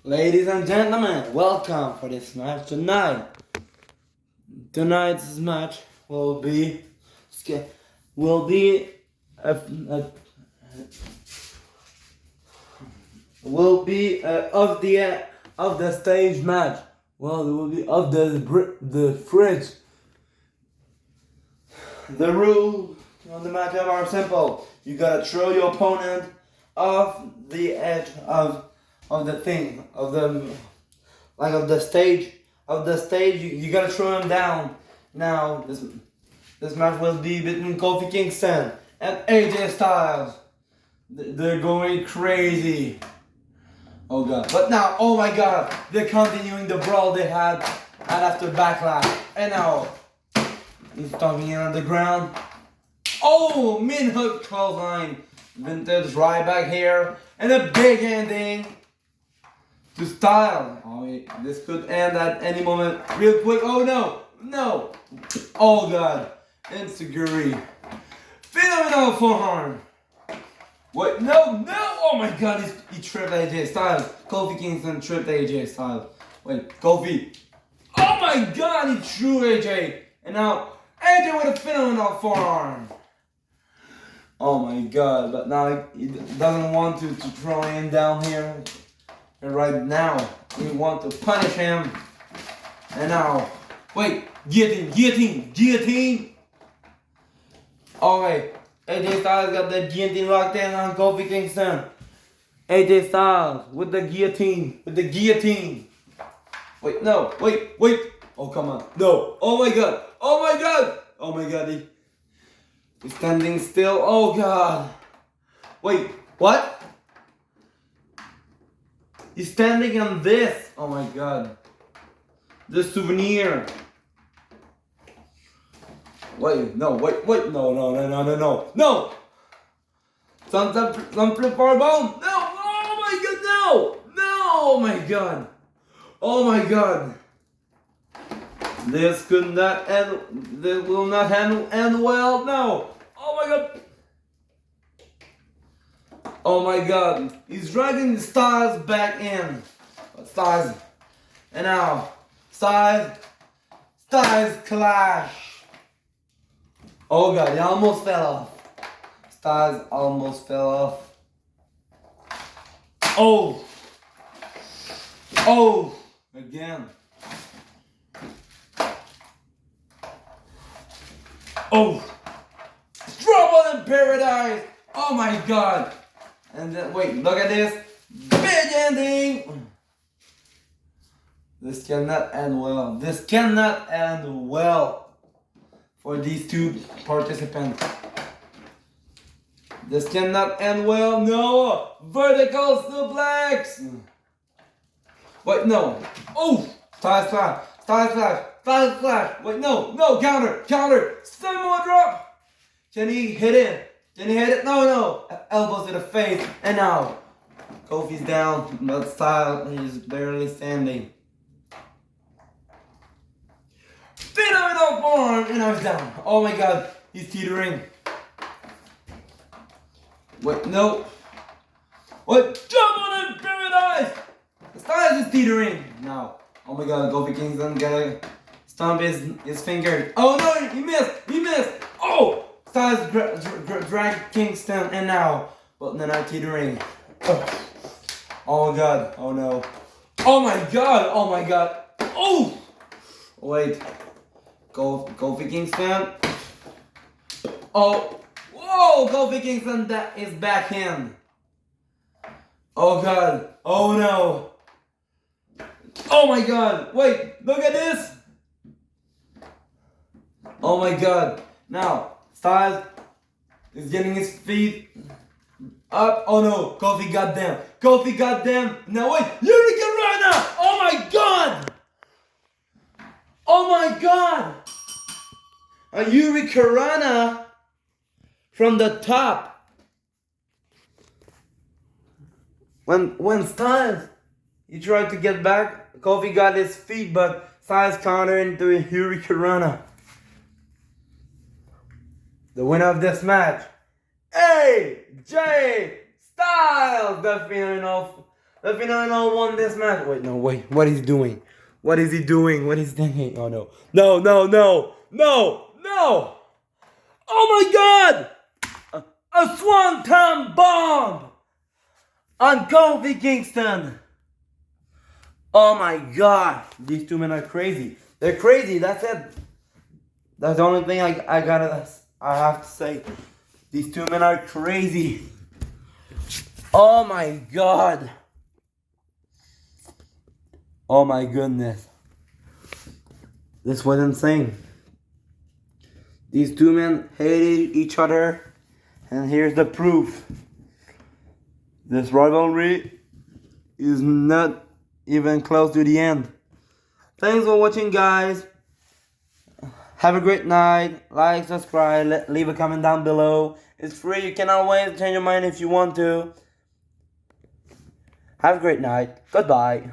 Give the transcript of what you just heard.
Ladies and gentlemen, welcome for this match tonight. Tonight's match will be will be a, a will be of the stage match. Well, it will be of the fridge. The rules on the matchup are simple. You gotta throw your opponent off the edge of the thing of the stage you gotta throw him down. Now this match will be between Kofi Kingston and AJ Styles. They're going crazy. Oh god. But now, oh my god, they're continuing the brawl they had after Backlash. And now he's stomping in on the ground. Oh, min-hook clothesline. Vintage right back here. And a big ending to Styles. Oh, this could end at any moment. Real quick. Oh no. No. Oh god. Insecurity. Phenomenal forearm. Wait, no. Oh my god, he tripped AJ Styles. Kofi Kingston tripped AJ Styles. Wait, Kofi. Oh my god, he threw AJ. And now AJ with a phenomenal forearm. Oh my god, but now he doesn't want to throw him down here. And right now, we want to punish him. And now, wait, guillotine. Alright, AJ Styles got the guillotine locked in on Kofi Kingston. AJ Styles with the guillotine. Wait, no, wait. Oh, come on. No. Oh my god. He's standing still. Oh god. Wait, what? He's standing on this. Oh my god. The souvenir. Wait. No. Some flip for bone. No. Oh my god. This could not end. This will not end well. No. Oh my god. He's dragging the Styles back in. Styles. And now. Styles clash. Oh god, he almost fell off. Styles almost fell off. Oh. Again. Oh. Trouble in Paradise. Oh my god. And then, wait, look at this. Big ending. This cannot end well. For these two participants. This cannot end well. No. Vertical suplex. Wait, no. Oh. Styles flash. Wait, no. Counter. Samoa drop. Can he hit it? No. Elbows to the face. And now, Kofi's down, but Styles is barely standing. Phenomenal forearm, and now he's down. Oh my god, he's teetering. Wait, no. What? Double in Paradise! Styles is teetering now. Oh my god, Kofi Kingston gotta stomp his finger. Oh no, he missed. Oh! Styles drag Kingston, and now, but now teetering. Oh god, oh no. Oh my god. Oh! Wait. Kofi Kingston. Oh. Whoa, Kofi Kingston is back in. Oh god. Oh no. Oh my god. Wait, look at this. Oh my god. Now, Styles is getting his feet up. Oh no, Kofi got them. Now wait, Hurricanrana! Oh my god! A Hurricanrana from the top. When Styles, he tried to get back, Kofi got his feet, but Styles countered into a Hurricanrana. The winner of this match, AJ Styles, the The Phenomenal won this match. Wait, no, wait. What is he doing? What is he doing? What is he thinking? Oh no. No, no, no. No, no. Oh my god! A swanton bomb on Kofi Kingston. Oh my god. These two men are crazy. They're crazy. That's it. That's the only thing I have to say. These two men are crazy. Oh my god. Oh my goodness. This was insane. These two men hated each other. And here's the proof. This rivalry is not even close to the end. Thanks for watching, guys. Have a great night. Like, subscribe, leave a comment down below. It's free. You can always change your mind if you want to. Have a great night. Goodbye.